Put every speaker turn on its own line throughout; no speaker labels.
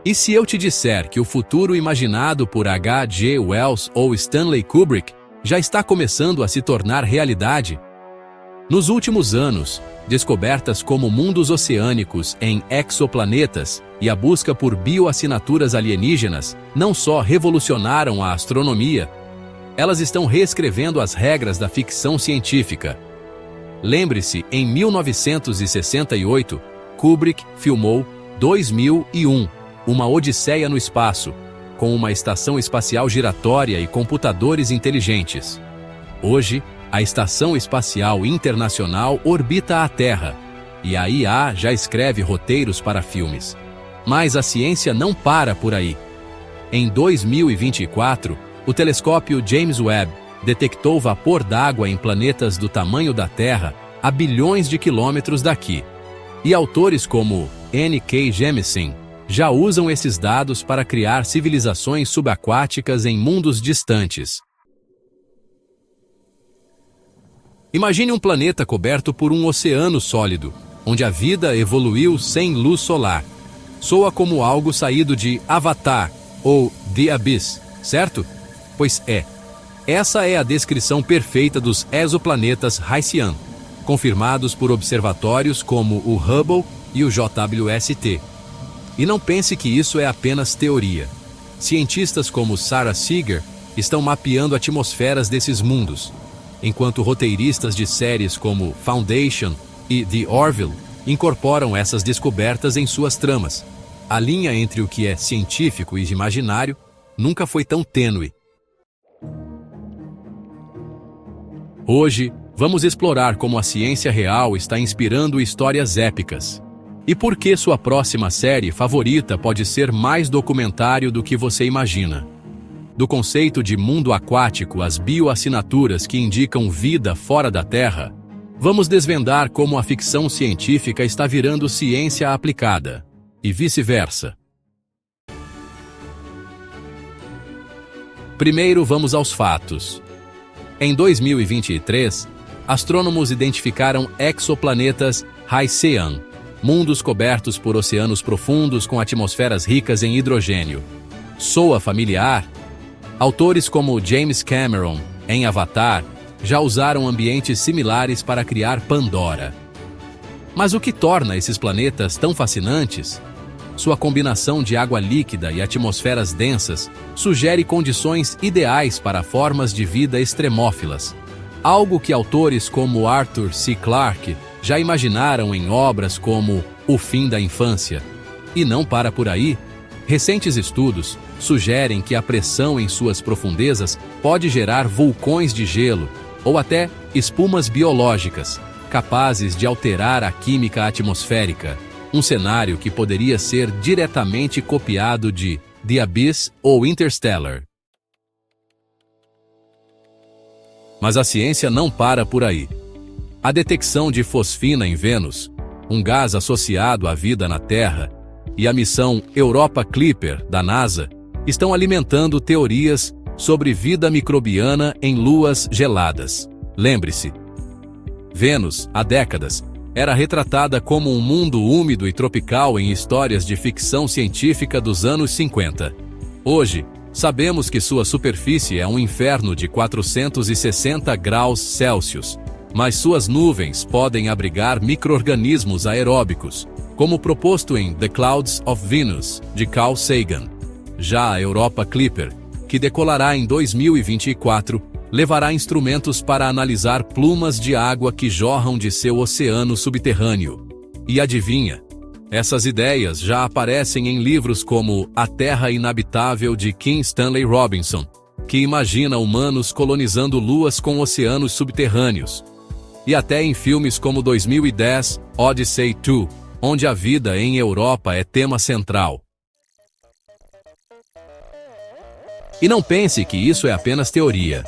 E se eu te disser que o futuro imaginado por H.G. Wells ou Stanley Kubrick já está começando a se tornar realidade? Nos últimos anos, descobertas como mundos oceânicos em exoplanetas e a busca por bioassinaturas alienígenas não só revolucionaram a astronomia, elas estão reescrevendo as regras da ficção científica. Lembre-se, em 1968, Kubrick filmou 2001, Uma Odisseia no Espaço, com uma estação espacial giratória e computadores inteligentes. Hoje, a Estação Espacial Internacional orbita a Terra, e a IA já escreve roteiros para filmes. Mas a ciência não para por aí. Em 2024, o telescópio James Webb detectou vapor d'água em planetas do tamanho da Terra a bilhões de quilômetros daqui. E autores como N.K. Jemisin já usam esses dados para criar civilizações subaquáticas em mundos distantes. Imagine um planeta coberto por um oceano sólido, onde a vida evoluiu sem luz solar. Soa como algo saído de Avatar ou The Abyss, certo? Pois é. Essa é a descrição perfeita dos exoplanetas Haitian, confirmados por observatórios como o Hubble e o JWST. E não pense que isso é apenas teoria. Cientistas como Sarah Seeger estão mapeando atmosferas desses mundos, enquanto roteiristas de séries como Foundation e The Orville incorporam essas descobertas em suas tramas. A linha entre o que é científico e imaginário nunca foi tão tênue. Hoje, vamos explorar como a ciência real está inspirando histórias épicas. E por que sua próxima série favorita pode ser mais documentário do que você imagina. Do conceito de mundo aquático às bioassinaturas que indicam vida fora da Terra, vamos desvendar como a ficção científica está virando ciência aplicada, e vice-versa. Primeiro, vamos aos fatos. Em 2023, astrônomos identificaram exoplanetas Haitian, mundos cobertos por oceanos profundos com atmosferas ricas em hidrogênio. Soa familiar? Autores como James Cameron, em Avatar, já usaram ambientes similares para criar Pandora. Mas o que torna esses planetas tão fascinantes? Sua combinação de água líquida e atmosferas densas sugere condições ideais para formas de vida extremófilas, algo que autores como Arthur C. Clarke já imaginaram em obras como O Fim da Infância. E não para por aí. Recentes estudos sugerem que a pressão em suas profundezas pode gerar vulcões de gelo ou até espumas biológicas, capazes de alterar a química atmosférica, um cenário que poderia ser diretamente copiado de The Abyss ou Interstellar. Mas a ciência não para por aí. A detecção de fosfina em Vênus, um gás associado à vida na Terra, e a missão Europa Clipper, da NASA, estão alimentando teorias sobre vida microbiana em luas geladas. Lembre-se, Vênus, há décadas, era retratada como um mundo úmido e tropical em histórias de ficção científica dos anos 50. Hoje, sabemos que sua superfície é um inferno de 460 graus Celsius, mas suas nuvens podem abrigar micro-organismos aeróbicos, como proposto em The Clouds of Venus, de Carl Sagan. Já a Europa Clipper, que decolará em 2024, levará instrumentos para analisar plumas de água que jorram de seu oceano subterrâneo. E adivinha? Essas ideias já aparecem em livros como A Terra Inabitável, de Kim Stanley Robinson, que imagina humanos colonizando luas com oceanos subterrâneos. E até em filmes como 2010, Odyssey 2, onde a vida em Europa é tema central. E não pense que isso é apenas teoria.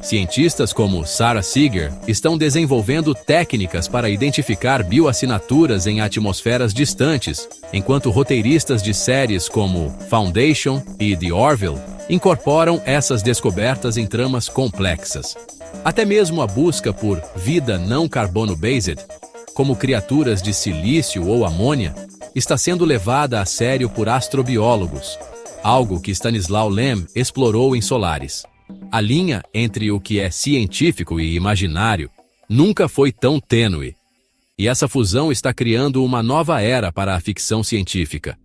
Cientistas como Sarah Seeger estão desenvolvendo técnicas para identificar bioassinaturas em atmosferas distantes, enquanto roteiristas de séries como Foundation e The Orville incorporam essas descobertas em tramas complexas. Até mesmo a busca por vida não carbono-based, como criaturas de silício ou amônia, está sendo levada a sério por astrobiólogos, algo que Stanisław Lem explorou em Solaris. A linha entre o que é científico e imaginário nunca foi tão tênue. E essa fusão está criando uma nova era para a ficção científica.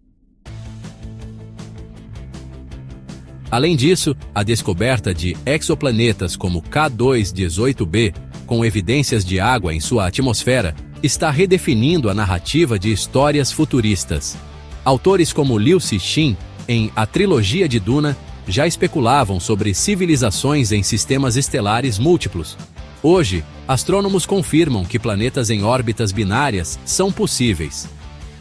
Além disso, a descoberta de exoplanetas como K2-18b, com evidências de água em sua atmosfera, está redefinindo a narrativa de histórias futuristas. Autores como Liu Cixin, em A Trilogia de Duna, já especulavam sobre civilizações em sistemas estelares múltiplos. Hoje, astrônomos confirmam que planetas em órbitas binárias são possíveis.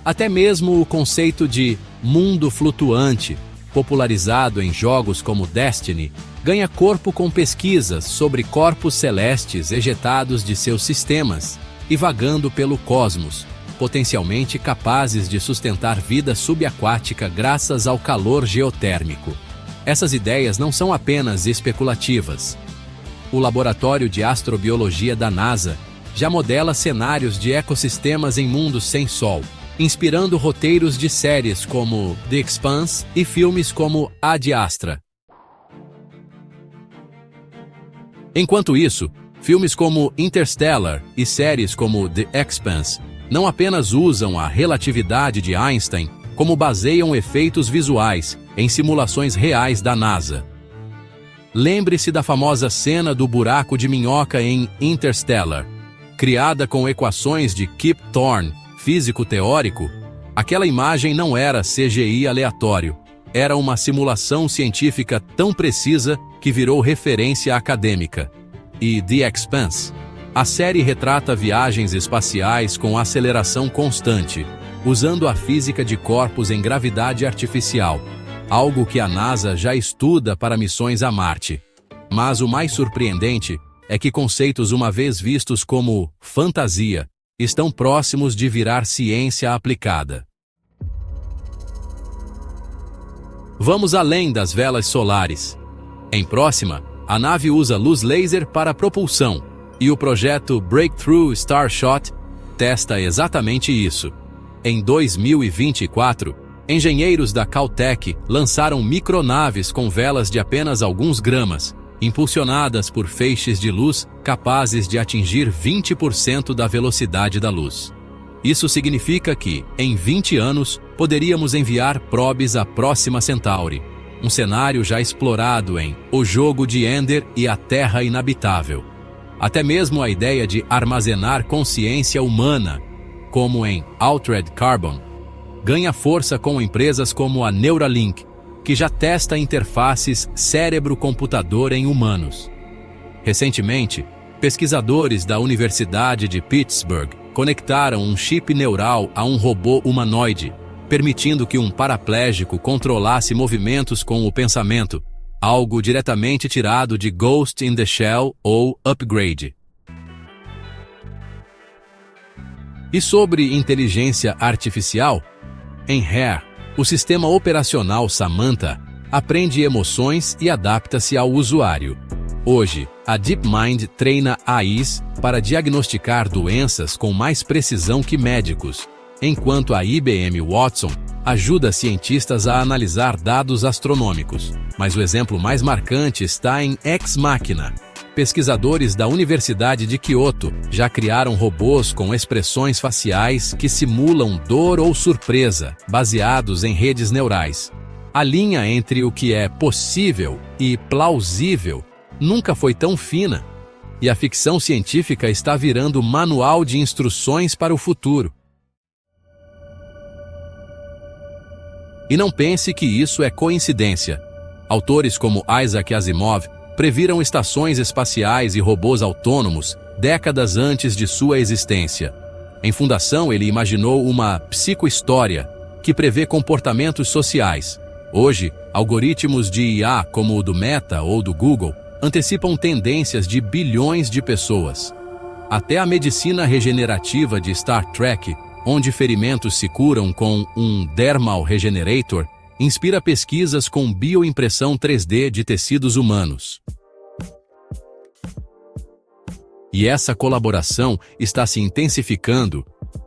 Até mesmo o conceito de mundo flutuante, popularizado em jogos como Destiny, ganha corpo com pesquisas sobre corpos celestes ejetados de seus sistemas e vagando pelo cosmos, potencialmente capazes de sustentar vida subaquática graças ao calor geotérmico. Essas ideias não são apenas especulativas. O Laboratório de Astrobiologia da NASA já modela cenários de ecossistemas em mundos sem Sol, inspirando roteiros de séries como The Expanse e filmes como Ad Astra. Enquanto isso, filmes como Interstellar e séries como The Expanse não apenas usam a relatividade de Einstein, como baseiam efeitos visuais em simulações reais da NASA. Lembre-se da famosa cena do buraco de minhoca em Interstellar. Criada com equações de Kip Thorne, físico teórico, aquela imagem não era CGI aleatório. Era uma simulação científica tão precisa que virou referência acadêmica. E The Expanse? A série retrata viagens espaciais com aceleração constante, usando a física de corpos em gravidade artificial, algo que a NASA já estuda para missões a Marte. Mas o mais surpreendente é que conceitos uma vez vistos como fantasia estão próximos de virar ciência aplicada. Vamos além das velas solares. Em Próxima, a nave usa luz laser para propulsão, e o projeto Breakthrough Starshot testa exatamente isso. Em 2024, engenheiros da Caltech lançaram micronaves com velas de apenas alguns gramas, impulsionadas por feixes de luz capazes de atingir 20% da velocidade da luz. Isso significa que, em 20 anos, poderíamos enviar probes à Próxima Centauri, um cenário já explorado em O Jogo de Ender e A Terra Inabitável. Até mesmo a ideia de armazenar consciência humana, como em Altered Carbon, ganha força com empresas como a Neuralink, que já testa interfaces cérebro-computador em humanos. Recentemente, pesquisadores da Universidade de Pittsburgh conectaram um chip neural a um robô humanoide, permitindo que um paraplégico controlasse movimentos com o pensamento, algo diretamente tirado de Ghost in the Shell ou Upgrade. E sobre inteligência artificial? Em Hair, o sistema operacional Samantha aprende emoções e adapta-se ao usuário. Hoje, a DeepMind treina AIs para diagnosticar doenças com mais precisão que médicos, enquanto a IBM Watson ajuda cientistas a analisar dados astronômicos. Mas o exemplo mais marcante está em Ex Machina. Pesquisadores da Universidade de Kyoto já criaram robôs com expressões faciais que simulam dor ou surpresa, baseados em redes neurais. A linha entre o que é possível e plausível nunca foi tão fina, e a ficção científica está virando manual de instruções para o futuro. E não pense que isso é coincidência. Autores como Isaac Asimov previram estações espaciais e robôs autônomos décadas antes de sua existência. Em Fundação, ele imaginou uma psicohistória que prevê comportamentos sociais. Hoje, algoritmos de IA como o do Meta ou do Google antecipam tendências de bilhões de pessoas. Até a medicina regenerativa de Star Trek, onde ferimentos se curam com um Dermal Regenerator, inspira pesquisas com bioimpressão 3D de tecidos humanos. E essa colaboração está se intensificando.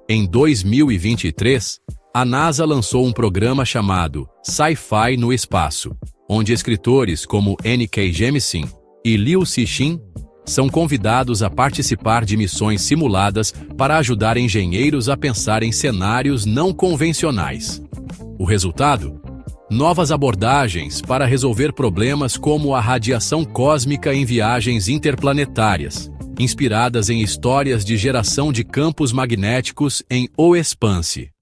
Em 2023, a NASA lançou um programa chamado Sci-Fi no Espaço, onde escritores como N.K. Jemisin e Liu Cixin são convidados a participar de missões simuladas para ajudar engenheiros a pensar em cenários não convencionais. O resultado? Novas abordagens para resolver problemas como a radiação cósmica em viagens interplanetárias, inspiradas em histórias de geração de campos magnéticos em O Expanse.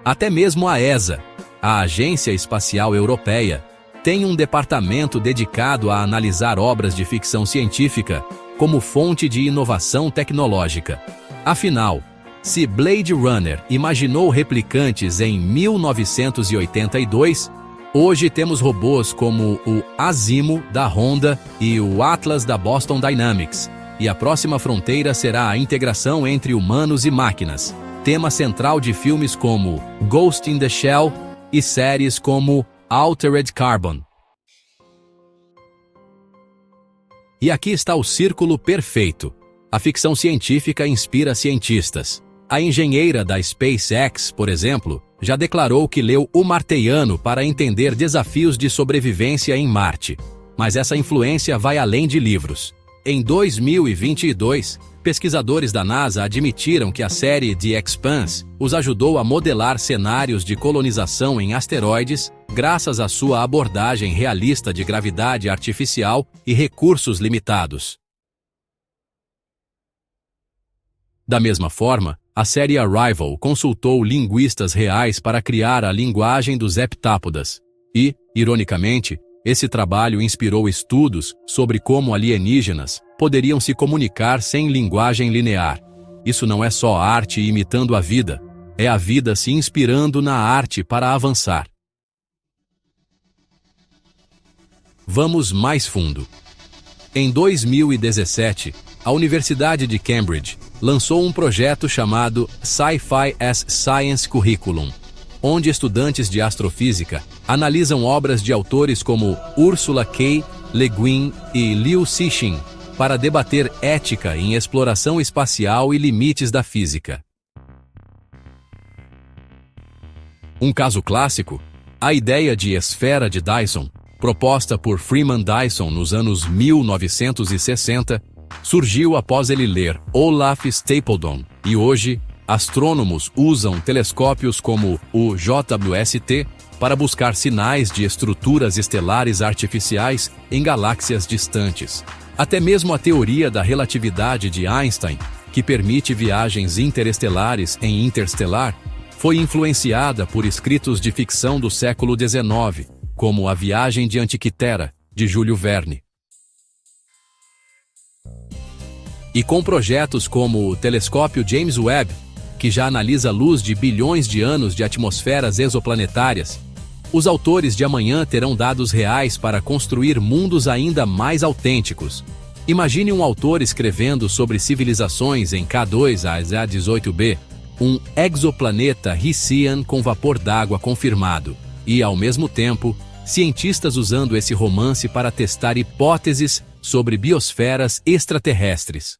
Até mesmo a ESA, a Agência Espacial Europeia, tem um departamento dedicado a analisar obras de ficção científica como fonte de inovação tecnológica. Afinal, se Blade Runner imaginou replicantes em 1982, hoje temos robôs como o Asimo da Honda e o Atlas da Boston Dynamics, e a próxima fronteira será a integração entre humanos e máquinas, tema central de filmes como Ghost in the Shell e séries como Altered Carbon. E aqui está o círculo perfeito. A ficção científica inspira cientistas. A engenheira da SpaceX, por exemplo, já declarou que leu O Marteiano para entender desafios de sobrevivência em Marte. Mas essa influência vai além de livros. Em 2022, pesquisadores da NASA admitiram que a série The Expanse os ajudou a modelar cenários de colonização em asteroides graças à sua abordagem realista de gravidade artificial e recursos limitados. Da mesma forma, a série Arrival consultou linguistas reais para criar a linguagem dos heptápodas. E, ironicamente, esse trabalho inspirou estudos sobre como alienígenas poderiam se comunicar sem linguagem linear. Isso não é só arte imitando a vida, é a vida se inspirando na arte para avançar. Vamos mais fundo. Em 2017, a Universidade de Cambridge lançou um projeto chamado Sci-Fi as Science Curriculum, onde estudantes de astrofísica analisam obras de autores como Ursula K. Le Guin e Liu Cixin para debater ética em exploração espacial e limites da física. Um caso clássico, a ideia de esfera de Dyson, proposta por Freeman Dyson nos anos 1960, surgiu após ele ler Olaf Stapledon, e hoje, astrônomos usam telescópios como o JWST para buscar sinais de estruturas estelares artificiais em galáxias distantes. Até mesmo a teoria da relatividade de Einstein, que permite viagens interestelares em Interstellar, foi influenciada por escritos de ficção do século XIX, como A Viagem de Antiquitera, de Júlio Verne. E com projetos como o telescópio James Webb, que já analisa luz de bilhões de anos de atmosferas exoplanetárias, os autores de amanhã terão dados reais para construir mundos ainda mais autênticos. Imagine um autor escrevendo sobre civilizações em K2-AZ18b, um exoplaneta Hisian com vapor d'água confirmado, e, ao mesmo tempo, cientistas usando esse romance para testar hipóteses sobre biosferas extraterrestres.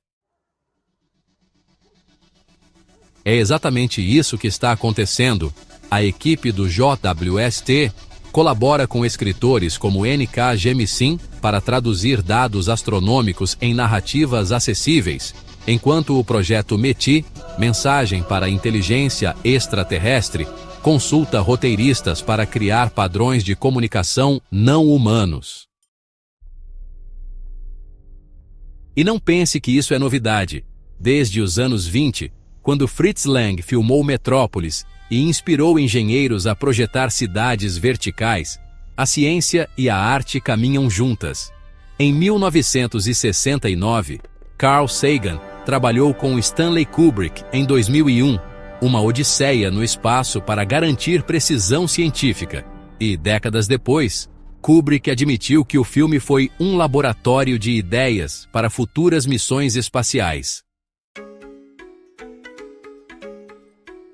É exatamente isso que está acontecendo. A equipe do JWST colabora com escritores como N.K. Jemisin para traduzir dados astronômicos em narrativas acessíveis, enquanto o projeto METI, Mensagem para a Inteligência Extraterrestre, consulta roteiristas para criar padrões de comunicação não humanos. E não pense que isso é novidade. Desde os anos 20, quando Fritz Lang filmou Metrópolis e inspirou engenheiros a projetar cidades verticais, a ciência e a arte caminham juntas. Em 1969, Carl Sagan trabalhou com Stanley Kubrick em 2001, uma odisseia no espaço para garantir precisão científica. E, décadas depois, Kubrick admitiu que o filme foi um laboratório de ideias para futuras missões espaciais.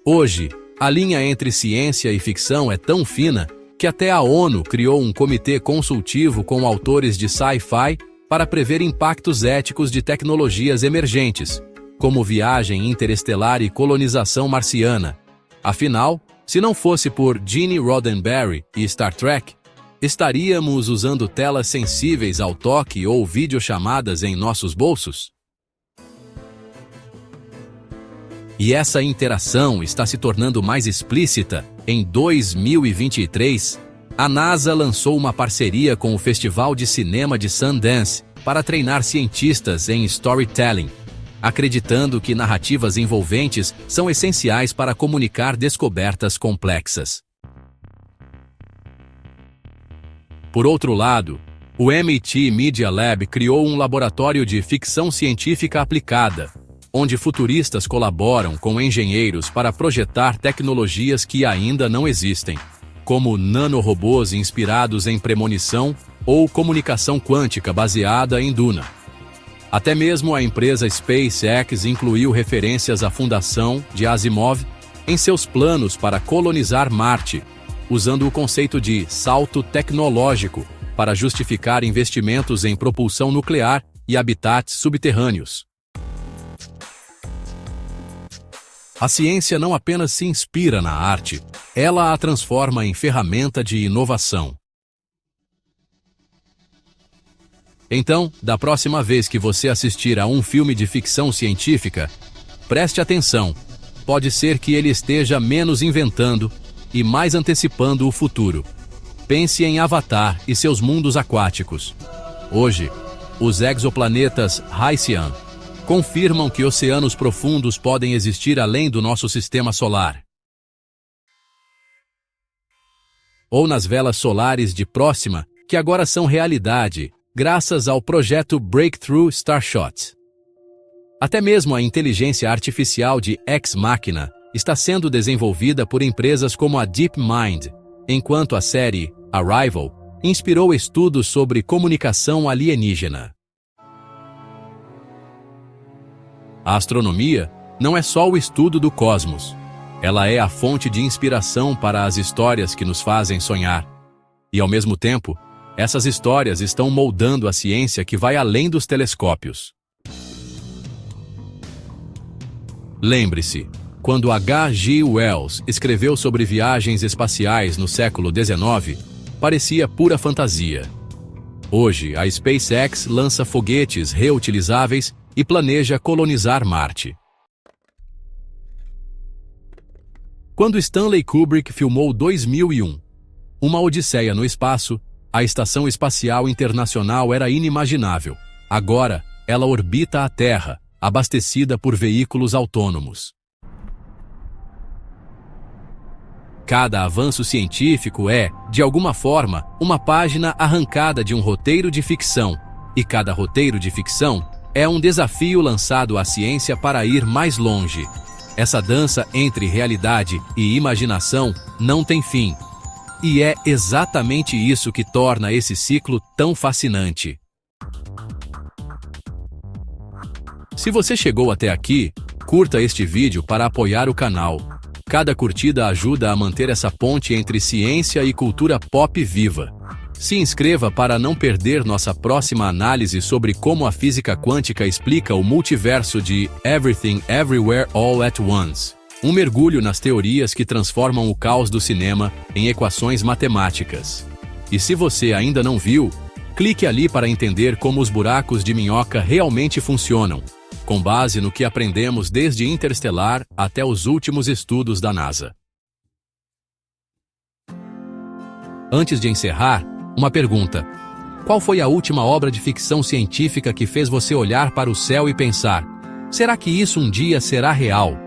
Hoje, a linha entre ciência e ficção é tão fina que até a ONU criou um comitê consultivo com autores de sci-fi para prever impactos éticos de tecnologias emergentes. como viagem interestelar e colonização marciana. Afinal, se não fosse por Gene Roddenberry e Star Trek, estaríamos usando telas sensíveis ao toque ou videochamadas em nossos bolsos? E essa interação está se tornando mais explícita. Em 2023, a NASA lançou uma parceria com o Festival de Cinema de Sundance para treinar cientistas em storytelling, acreditando que narrativas envolventes são essenciais para comunicar descobertas complexas. Por outro lado, o MIT Media Lab criou um laboratório de ficção científica aplicada, onde futuristas colaboram com engenheiros para projetar tecnologias que ainda não existem, como nanorobôs inspirados em premonição ou comunicação quântica baseada em Duna. Até mesmo a empresa SpaceX incluiu referências à fundação de Asimov em seus planos para colonizar Marte, usando o conceito de salto tecnológico para justificar investimentos em propulsão nuclear e habitats subterrâneos. A ciência não apenas se inspira na arte, ela a transforma em ferramenta de inovação. Então, da próxima vez que você assistir a um filme de ficção científica, preste atenção. Pode ser que ele esteja menos inventando e mais antecipando o futuro. Pense em Avatar e seus mundos aquáticos. Hoje, os exoplanetas Halcyon confirmam que oceanos profundos podem existir além do nosso sistema solar. Ou nas velas solares de Próxima, que agora são realidade, graças ao projeto Breakthrough Starshot. Até mesmo a inteligência artificial de Ex Machina está sendo desenvolvida por empresas como a DeepMind, enquanto a série Arrival inspirou estudos sobre comunicação alienígena. A astronomia não é só o estudo do cosmos. Ela é a fonte de inspiração para as histórias que nos fazem sonhar. E, ao mesmo tempo, essas histórias estão moldando a ciência que vai além dos telescópios. Lembre-se, quando H.G. Wells escreveu sobre viagens espaciais no século XIX, parecia pura fantasia. Hoje, a SpaceX lança foguetes reutilizáveis e planeja colonizar Marte. Quando Stanley Kubrick filmou 2001, Uma Odisseia no Espaço, a Estação Espacial Internacional era inimaginável. Agora, ela orbita a Terra, abastecida por veículos autônomos. Cada avanço científico é, de alguma forma, uma página arrancada de um roteiro de ficção, e cada roteiro de ficção é um desafio lançado à ciência para ir mais longe. Essa dança entre realidade e imaginação não tem fim. E é exatamente isso que torna esse ciclo tão fascinante. Se você chegou até aqui, curta este vídeo para apoiar o canal. Cada curtida ajuda a manter essa ponte entre ciência e cultura pop viva. Se inscreva para não perder nossa próxima análise sobre como a física quântica explica o multiverso de Everything Everywhere All at Once. Um mergulho nas teorias que transformam o caos do cinema em equações matemáticas. E se você ainda não viu, clique ali para entender como os buracos de minhoca realmente funcionam, com base no que aprendemos desde Interstellar até os últimos estudos da NASA. Antes de encerrar, uma pergunta. Qual foi a última obra de ficção científica que fez você olhar para o céu e pensar: será que isso um dia será real?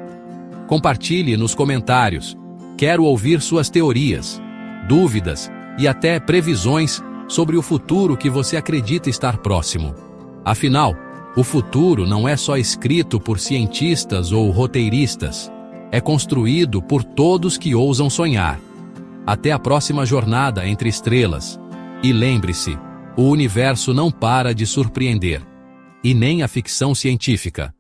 Compartilhe nos comentários. Quero ouvir suas teorias, dúvidas e até previsões sobre o futuro que você acredita estar próximo. Afinal, o futuro não é só escrito por cientistas ou roteiristas. É construído por todos que ousam sonhar. Até a próxima jornada entre estrelas. E lembre-se, o universo não para de surpreender. E nem a ficção científica.